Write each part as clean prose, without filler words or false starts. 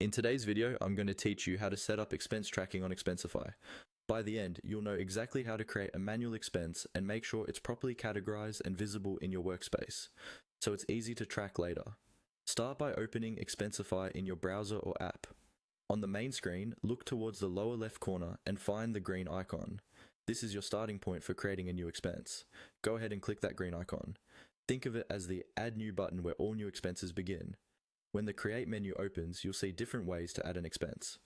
In today's video, I'm going to teach you how to set up expense tracking on Expensify. By the end, you'll know exactly how to create a manual expense and make sure it's properly categorized and visible in your workspace, so it's easy to track later. Start by opening Expensify in your browser or app. On the main screen, look towards the lower left corner and find the green icon. This is your starting point for creating a new expense. Go ahead and click that green icon. Think of it as the Add New button where all new expenses begin. When the Create menu opens, you'll see different ways to add an expense.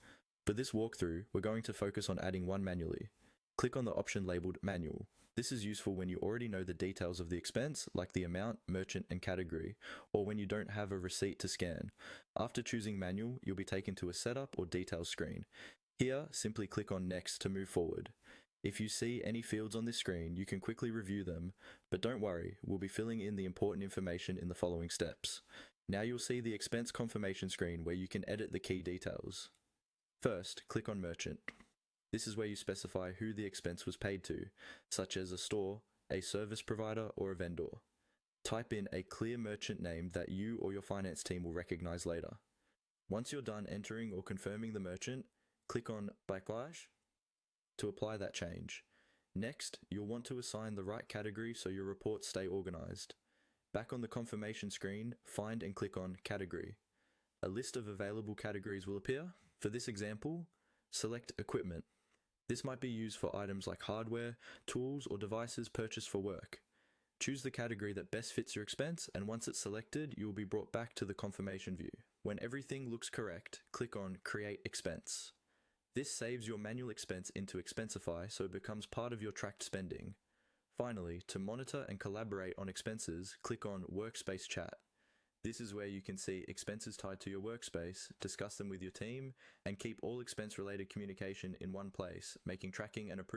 For this walkthrough, we're going to focus on adding one manually. Click on the option labeled Manual. This is useful when you already know the details of the expense, like the amount, merchant, and category, or when you don't have a receipt to scan. After choosing Manual, you'll be taken to a Setup or Details screen. Here, simply click on Next to move forward. If you see any fields on this screen, you can quickly review them, but don't worry, we'll be filling in the important information in the following steps. Now you'll see the expense confirmation screen where you can edit the key details. First, click on Merchant. This is where you specify who the expense was paid to, such as a store, a service provider, or a vendor. Type in a clear merchant name that you or your finance team will recognize later. Once you're done entering or confirming the merchant, click on Backlash to apply that change. Next, you'll want to assign the right category so your reports stay organized. Back on the confirmation screen, find and click on Category. A list of available categories will appear. For this example, select Equipment. This might be used for items like hardware, tools, or devices purchased for work. Choose the category that best fits your expense, and once it's selected, you will be brought back to the confirmation view. When everything looks correct, click on Create Expense. This saves your manual expense into Expensify so it becomes part of your tracked spending. Finally, to monitor and collaborate on expenses, click on Workspace Chat. This is where you can see expenses tied to your workspace, discuss them with your team, and keep all expense-related communication in one place, making tracking and approving